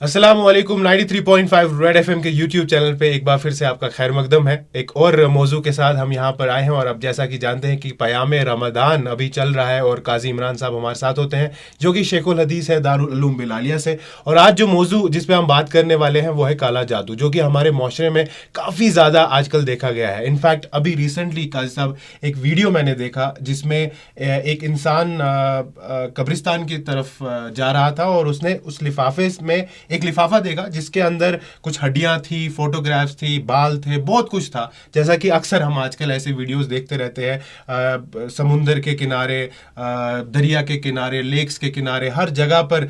अस्सलाम वालेकुम। 93.5 red FM के यूट्यूब चैनल पे एक बार फिर से आपका खैर मकदम है। एक और मौजू के साथ हम यहाँ पर आए हैं, और अब जैसा कि जानते हैं कि पयाम रमदान अभी चल रहा है और काजी इमरान साहब हमारे साथ होते हैं जो कि शेखुल हदीस है दारुल उलूम बिलालिया से। और आज जो मौजू जिस पे हम बात करने वाले हैं वो है काला जादू, जो कि हमारे माशरे में काफ़ी ज़्यादा आजकल देखा गया है। इनफैक्ट अभी रिसेंटली काजी साहब एक वीडियो मैंने देखा जिसमें एक इंसान कब्रिस्तान की तरफ जा रहा था और उसने उस लिफाफे में एक लिफाफा देखा जिसके अंदर कुछ हड्डियां थी, फोटोग्राफ्स थी, बाल थे, बहुत कुछ था। जैसा कि अक्सर हम आजकल ऐसे वीडियोस देखते रहते हैं, समुंदर के किनारे, दरिया के किनारे, लेक्स के किनारे, हर जगह पर।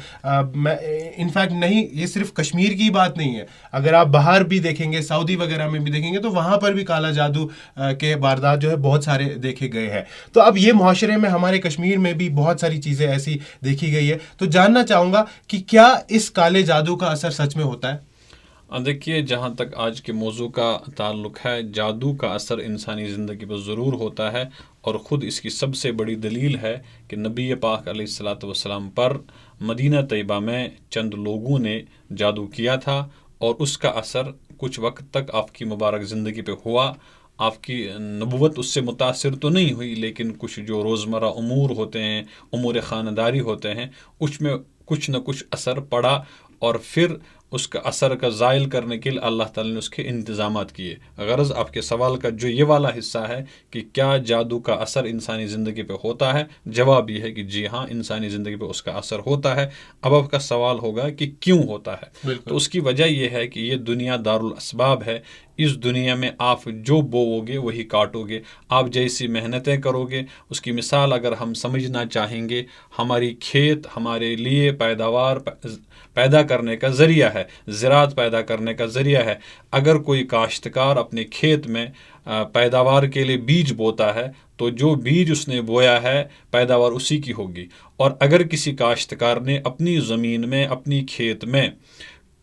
इनफैक्ट नहीं, ये सिर्फ कश्मीर की बात नहीं है, अगर आप बाहर भी देखेंगे, सऊदी वगैरह में भी देखेंगे तो वहाँ पर भी काला जादू के वारदात जो है बहुत सारे देखे गए हैं। तो अब ये मुआशरे में हमारे कश्मीर में भी बहुत सारी चीज़ें ऐसी देखी गई है। तो जानना चाहूँगा कि क्या इस काले जादू का असर सच में होता है? देखिए, जहाँ तक आज के मौजू का ताल्लुक़ है, जादू का असर इंसानी ज़िंदगी पर ज़रूर होता है, और ख़ुद इसकी सबसे बड़ी दलील है कि नबी पाक अलैहिस्सलातु वस्सलाम पर मदीना तैयबा में चंद लोगों ने जादू किया था, और उसका असर कुछ वक्त तक आपकी मुबारक ज़िंदगी पे हुआ। आपकी नबुवत उससे मुतासिर तो नहीं हुई, लेकिन कुछ जो रोज़मर्रा उमूर होते हैं, उमूर ख़ानदारी होते हैं, उसमें कुछ न कुछ असर पड़ा, और फिर उसका असर का ज़ाइल करने के लिए अल्लाह ताला ने उसके इंतज़ामात किए। गरज़ आपके सवाल का जो ये वाला हिस्सा है कि क्या जादू का असर इंसानी ज़िंदगी पे होता है, जवाब ये है कि जी हाँ, इंसानी ज़िंदगी पे उसका असर होता है। अब आपका सवाल होगा कि क्यों होता है, तो उसकी वजह यह है कि ये दुनिया दारुल असबाब है। इस दुनिया में आप जो बोओगे वही काटोगे। आप जैसी मेहनतें करोगे, उसकी मिसाल अगर हम समझना चाहेंगे, हमारी खेत हमारे लिए पैदावार पैदा करने का ज़रिया है, ज़राअत पैदा करने का ज़रिया है। अगर कोई काश्तकार अपने खेत में पैदावार के लिए बीज बोता है, तो जो बीज उसने बोया है पैदावार उसी की होगी। और अगर किसी काश्तकार ने अपनी ज़मीन में, अपनी खेत में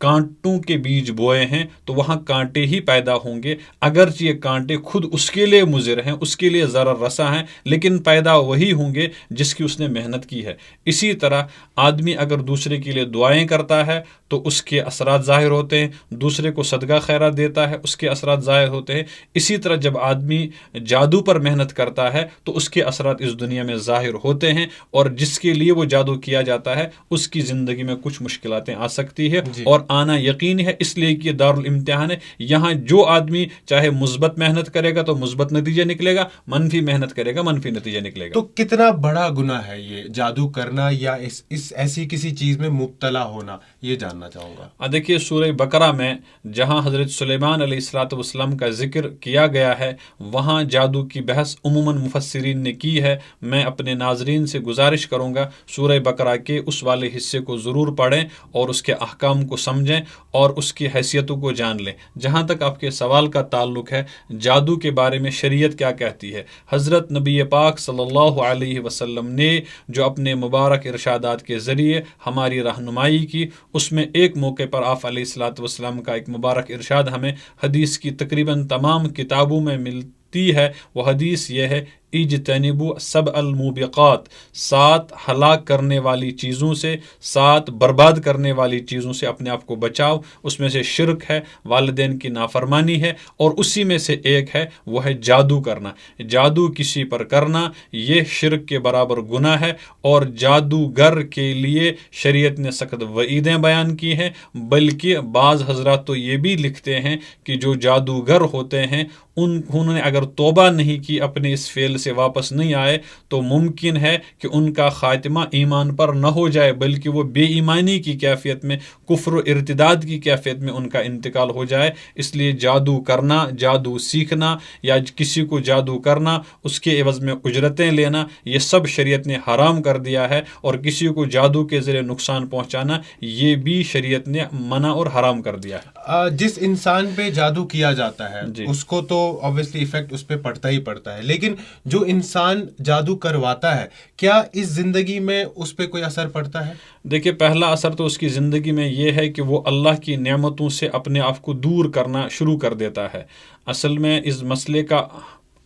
कांटों के बीज बोए हैं, तो वहाँ कांटे ही पैदा होंगे। अगरचे ये कांटे खुद उसके लिए मुज़िर हैं, उसके लिए ज़रर रसा हैं, लेकिन पैदा वही होंगे जिसकी उसने मेहनत की है। इसी तरह आदमी अगर दूसरे के लिए दुआएं करता है तो उसके असरात ज़ाहिर होते हैं, दूसरे को सदका खैरात देता है, उसके असरात ज़ाहिर होते हैं। इसी तरह जब आदमी जादू पर मेहनत करता है तो उसके असरात इस दुनिया में ज़ाहिर होते हैं, और जिसके लिए वो जादू किया जाता है उसकी ज़िंदगी में कुछ मुश्किलातें आ सकती है, और आना यकीन है, इसलिए कि ये दारुल इम्तिहान है। यहाँ जो आदमी चाहे मुस्बत मेहनत करेगा तो मुस्बत नतीजा निकलेगा, मनफी मेहनत करेगा मनफी नतीजा निकलेगा। तो कितना बड़ा गुनाह है ये जादू करना, या इस ऐसी किसी चीज में मुब्तला होना, ये जानना चाहूंगा। देखिए, सूरह बकरा में जहाँ हज़रत सुलेमान अलैहिस्सलाम का जिक्र किया गया है, वहाँ जादू की बहस उमूमन मुफस्सिरीन ने की है। मैं अपने नाजरीन से गुजारिश करूँगा, सूरह बकरा के उस वाले हिस्से को ज़रूर पढ़ें और उसके अहकाम को समझें और उसकी हैसियतों को जान लें। जहाँ तक आपके सवाल का ताल्लुक है, जादू के बारे में शरीयत क्या कहती है, हज़रत नबी पाक सल्लल्लाहु अलैहि वसल्लम ने जो अपने मुबारक इरशादात के ज़रिए हमारी रहनुमाई की, उसमें एक मौके पर आप अलैहिस्सलातु वस्सलाम का एक मुबारक इरशाद हमें हदीस की तकरीबन तमाम किताबों में मिलती है। वह हदीस यह है, इज्तनिबू सब अल मुबिक़ात, 7 हलाक करने वाली चीज़ों से, 7 बर्बाद करने वाली चीज़ों से अपने आप को बचाओ। उसमें से शिरक है, वालिदैन की नाफरमानी है, और उसी में से एक है वो है जादू करना। जादू किसी पर करना ये शिरक के बराबर गुनाह है, और जादूगर के लिए शरीयत ने सख्त वईदें बयान की हैं। बल्कि बाज़ हज़रात तो ये भी लिखते हैं कि जो जादूगर होते हैं उन्होंने अगर तौबा नहीं की, अपने इस फेल से वापस नहीं आए, तो मुमकिन है कि उनका खात्मा ईमान पर न हो जाए, बल्कि वो बेईमानी की कैफियत में, कुफ्र इर्तिदाद की कैफियत में उनका इंतकाल हो जाए। इसलिए जादू करना, जादू सीखना, या किसी को जादू करना, उसके एवज में उजरतें लेना, ये सब शरीयत ने हराम कर दिया है। और किसी को जादू के ज़रिए नुकसान पहुँचाना, ये भी शरीयत ने मना और हराम कर दिया है। जिस इंसान पे जादू किया जाता है उसको तो ऑब्वियसली इफेक्ट उस पे पड़ता ही पड़ता है, लेकिन जो इंसान जादू करवाता है, क्या इस जिंदगी में उस पे कोई असर पड़ता है? देखिए, पहला असर तो उसकी ज़िंदगी में ये है कि वो अल्लाह की नेमतों से अपने आप को दूर करना शुरू कर देता है। असल में इस मसले का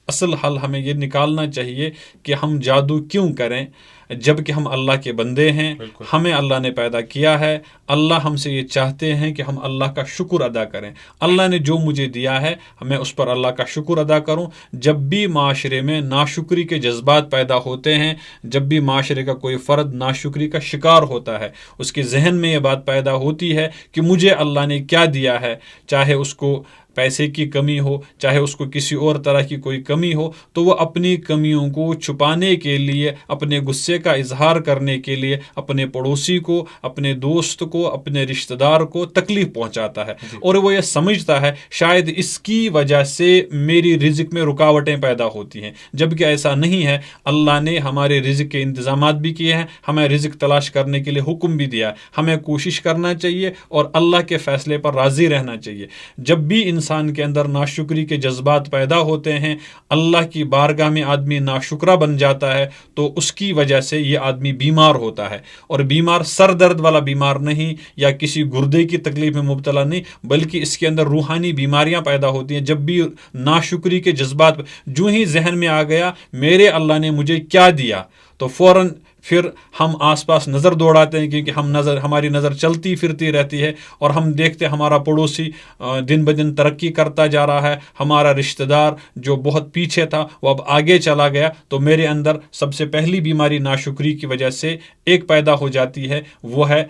असल हल हमें ये निकालना चाहिए कि हम जादू क्यों करें। جبکہ ہم اللہ کے بندے ہیں، ہمیں اللہ نے پیدا کیا ہے، اللہ ہم سے یہ چاہتے ہیں کہ ہم اللہ کا شکر ادا کریں، اللہ نے جو مجھے دیا ہے میں اس پر اللہ کا شکر ادا کروں۔ جب بھی معاشرے میں ناشکری کے جذبات پیدا ہوتے ہیں، جب بھی معاشرے کا کوئی فرد ناشکری کا شکار ہوتا ہے، اس کے ذہن میں یہ بات پیدا ہوتی ہے کہ مجھے اللہ نے کیا دیا ہے، چاہے اس کو پیسے کی کمی ہو، چاہے اس کو کسی اور طرح کی کوئی کمی ہو، تو وہ اپنی کمیوں کو چھپانے کے لیے، اپنے غصے کا اظہار کرنے کے لیے اپنے پڑوسی کو، اپنے دوست کو، اپنے رشتہ دار کو تکلیف پہنچاتا ہے، اور وہ یہ سمجھتا ہے شاید اس کی وجہ سے میری رزق میں رکاوٹیں پیدا ہوتی ہیں، جبکہ ایسا نہیں ہے۔ اللہ نے ہمارے رزق کے انتظامات بھی کیے ہیں، ہمیں رزق تلاش کرنے کے لیے حکم بھی دیا، ہمیں کوشش کرنا چاہیے اور اللہ کے فیصلے پر راضی رہنا چاہیے۔ جب بھی انسان کے اندر ناشکری کے جذبات پیدا ہوتے ہیں، اللہ کی بارگاہ میں آدمی ناشکرا بن جاتا ہے، تو اس کی وجہ سے یہ آدمی بیمار ہوتا ہے، اور بیمار سر درد والا بیمار نہیں یا کسی گردے کی تکلیف میں مبتلا نہیں، بلکہ اس کے اندر روحانی بیماریاں پیدا ہوتی ہیں۔ جب بھی ناشکری کے جذبات جو ہی ذہن میں آ گیا میرے اللہ نے مجھے کیا دیا، تو فوراً پھر ہم آس پاس نظر دوڑاتے ہیں، کیونکہ ہماری نظر چلتی پھرتی رہتی ہے، اور ہم دیکھتے ہمارا پڑوسی دن بدن ترقی کرتا جا رہا ہے، ہمارا رشتہ دار جو بہت پیچھے تھا وہ اب آگے چلا گیا، تو میرے اندر سب سے پہلی بیماری ناشکری کی وجہ سے ایک پیدا ہو جاتی ہے، وہ ہے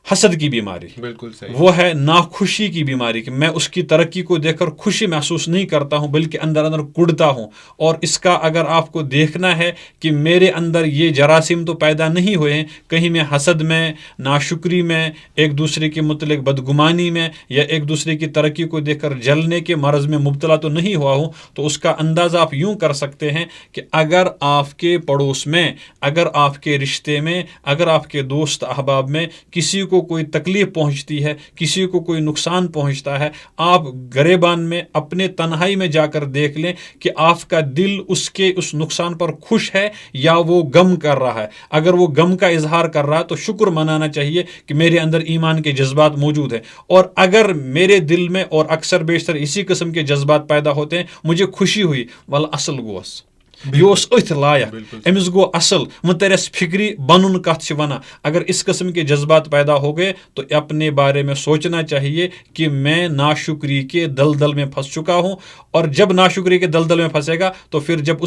حسد کی بیماری، بالکل صحیح، وہ ہے ناخوشی کی بیماری، کہ میں اس کی ترقی کو دیکھ کر خوشی محسوس نہیں کرتا ہوں بلکہ اندر اندر کڑتا ہوں۔ اور اس کا اگر آپ کو دیکھنا ہے کہ میرے اندر یہ جراثیم تو پیدا نہیں ہوئے ہیں، کہیں میں حسد میں، ناشکری میں، ایک دوسرے کے متعلق بدگمانی میں، یا ایک دوسرے کی ترقی کو دیکھ کر جلنے کے مرض میں مبتلا تو نہیں ہوا ہوں، تو اس کا اندازہ آپ یوں کر سکتے ہیں کہ اگر آپ کے پڑوس میں، اگر آپ کے رشتے میں، اگر آپ کے دوست احباب میں کسی کو کوئی تکلیف پہنچتی ہے، کسی کو کوئی نقصان پہنچتا ہے، آپ گریبان میں اپنے تنہائی میں جا کر دیکھ لیں کہ آپ کا دل اس نقصان پر خوش ہے یا وہ غم کر رہا ہے۔ اگر وہ غم کا اظہار کر رہا ہے تو شکر منانا چاہیے کہ میرے اندر ایمان کے جذبات موجود ہیں، اور اگر میرے دل میں اور اکثر بیشتر اسی قسم کے جذبات پیدا ہوتے ہیں، مجھے خوشی ہوئی، واللہ اصل گوس یہ اوس اتھ لائق، امس گو اصل، وہ ترس فکری بنن کت چھ ونان۔ اگر اس قسم کے جذبات پیدا ہو گئے تو اپنے بارے میں سوچنا چاہیے کہ میں ناشکری کے دلدل میں پھنس چکا ہوں، اور جب ناشکری کے دلدل میں پھنسے گا تو پھر جب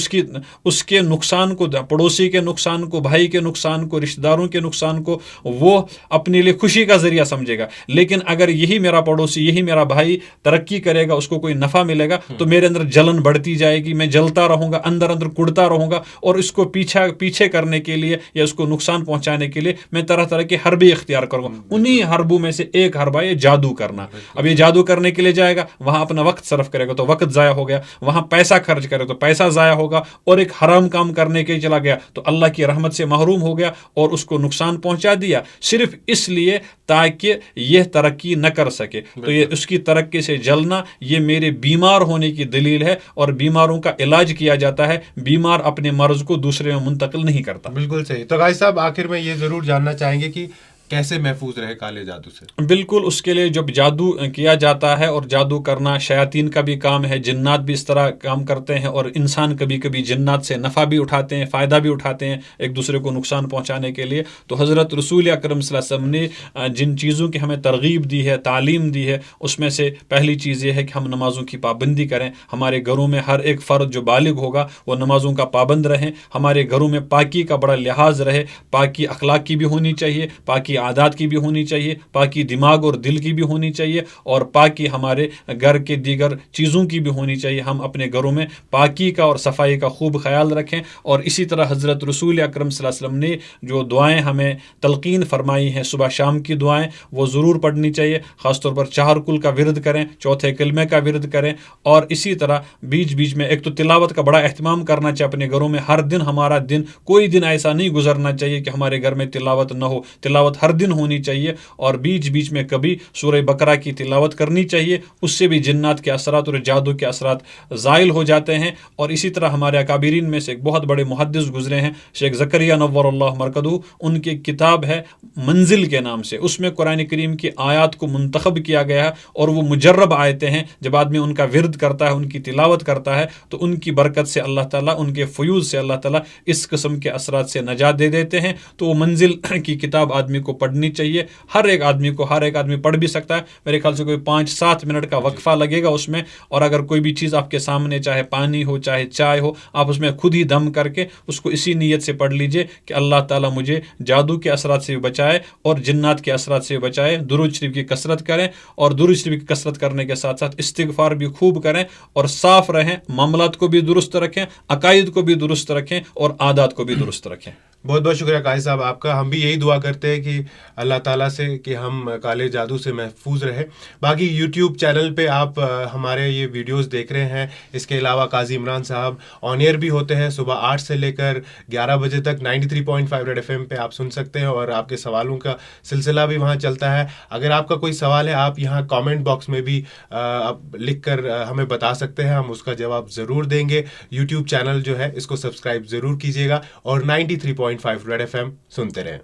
اس کے نقصان کو، پڑوسی کے نقصان کو، بھائی کے نقصان کو، رشتہ داروں کے نقصان کو وہ اپنے لیے خوشی کا ذریعہ سمجھے گا۔ لیکن اگر یہی میرا پڑوسی، یہی میرا بھائی ترقی کرے گا، اس کو کوئی نفع ملے گا، تو میرے اندر جلن بڑھتی جائے گی، میں جلتا رہوں گا، اندر اندر کڑتا رہوں گا، اور اس کو پیچھے کرنے کے لیے یا اس کو نقصان پہنچانے کے لیے میں طرح طرح کے حربے اختیار کروں گا۔ انہی حربوں میں سے ایک حربہ یہ جادو کرنا۔ اب یہ جادو کرنے کے لیے جائے گا، وہاں اپنا وقت صرف کرے گا تو وقت ضائع ہو گیا، وہاں پیسہ خرچ کرے تو پیسہ ضائع ہوگا، اور ایک حرام کام کرنے کے چلا گیا تو اللہ کی رحمت سے محروم ہو گیا اور اس کو نقصان پہنچا دیا، صرف اس لیے تاکہ یہ ترقی نہ کر سکے۔ تو یہ اس کی ترقی سے جلنا یہ میرے بیمار ہونے کی دلیل ہے، اور بیماروں کا علاج کیا جاتا ہے، بیمار اپنے مرض کو دوسرے میں منتقل نہیں کرتا۔ بالکل صحیح۔ تو غازی صاحب آخر میں یہ ضرور جاننا چاہیں گے کہ کیسے محفوظ رہے کالے جادو سے؟ بالکل، اس کے لیے جب جادو کیا جاتا ہے، اور جادو کرنا شیاطین کا بھی کام ہے، جنات بھی اس طرح کام کرتے ہیں، اور انسان کبھی کبھی جنات سے نفع بھی اٹھاتے ہیں، فائدہ بھی اٹھاتے ہیں ایک دوسرے کو نقصان پہنچانے کے لیے۔ تو حضرت رسول اکرم صلی اللہ علیہ وسلم نے جن چیزوں کی ہمیں ترغیب دی ہے، تعلیم دی ہے، اس میں سے پہلی چیز یہ ہے کہ ہم نمازوں کی پابندی کریں۔ ہمارے گھروں میں ہر ایک فرد جو بالغ ہوگا وہ نمازوں کا پابند رہیں، ہمارے گھروں میں پاکی کا بڑا لحاظ رہے، پاکی اخلاق کی بھی ہونی چاہیے، پاکی عادات کی بھی ہونی چاہیے، پاکی دماغ اور دل کی بھی ہونی چاہیے، اور پاکی ہمارے گھر کے دیگر چیزوں کی بھی ہونی چاہیے۔ ہم اپنے گھروں میں پاکی کا اور صفائی کا خوب خیال رکھیں، اور اسی طرح حضرت رسول اکرم صلی اللہ علیہ وسلم نے جو دعائیں ہمیں تلقین فرمائی ہیں، صبح شام کی دعائیں، وہ ضرور پڑھنی چاہیے۔ خاص طور پر چہار کل کا ورد کریں، چوتھے کلمے کا ورد کریں، اور اسی طرح بیچ بیچ میں ایک تو تلاوت کا بڑا اہتمام کرنا چاہیے اپنے گھروں میں۔ ہر دن ہمارا دن، کوئی دن ایسا نہیں گزرنا چاہیے کہ ہمارے گھر میں تلاوت نہ ہو، تلاوت हर दिन होनी चाहिए और बीच बीच में कभी सूरह बकरा की तिलावत करनी चाहिए, उससे भी जिन्नात के असरात और जादू के असरात ज़ाइल हो जाते हैं। और इसी तरह हमारे अकाबिरीन में से एक बहुत बड़े मुहद्दिस गुजरे हैं, शेख ज़करिया नव्वरल्लाह मरकदहू, उनकी एक किताब है मंजिल के नाम से, उसमें कुरान करीम की आयत को मुंतखब किया गया है और वो मुजर्रब आयतें हैं। जब आदमी उनका विर्द करता है, उनकी तिलावत करता है, तो उनकी बरकत से अल्लाह ताला, उनके फ़यूज़ से अल्लाह ताला इस किस्म के असरात से नजात दे देते हैं। तो वो मंजिल की किताब आदमी को पढ़नी चाहिए, हर एक आदमी को, हर एक आदमी पढ़ भी सकता है। मेरे ख्याल से कोई 5-7 मिनट का वक्फा लगेगा उसमें, और अगर कोई भी चीज़ आपके सामने, चाहे पानी हो चाहे चाय हो, आप उसमें खुद ही दम करके उसको इसी नीयत से पढ़ लीजिए कि अल्लाह ताला मुझे जादू के असरात से भी बचाए और जिन्नात के असरात से भी बचाए। दुरूद शरीफ की कसरत करें, और दुरूद शरीफ की कसरत करने के साथ साथ इस्तिगफार भी खूब करें, और साफ रहें, मामलात को भी दुरुस्त रखें, अकायद को भी दुरुस्त रखें, और आदात को भी दुरुस्त रखें। बहुत बहुत शुक्रिया काजी साहब आपका। हम भी यही दुआ करते हैं कि अल्लाह ताला से कि हम काले जादू से महफूज रहे। बाकी यूट्यूब चैनल पे आप हमारे ये वीडियोस देख रहे हैं। इसके अलावा काजी इमरान साहब ऑन एयर भी होते हैं सुबह 8 से लेकर 11 बजे तक 93.5 रेड एफएम पे आप सुन सकते हैं, और आपके सवालों का सिलसिला भी वहाँ चलता है। अगर आपका कोई सवाल है, आप यहाँ कमेंट बॉक्स में भी आप लिख कर हमें बता सकते हैं, हम उसका जवाब ज़रूर देंगे। यूट्यूब चैनल जो है इसको सब्सक्राइब ज़रूर कीजिएगा, और 93.5 रेड एफएम सुनते रहें।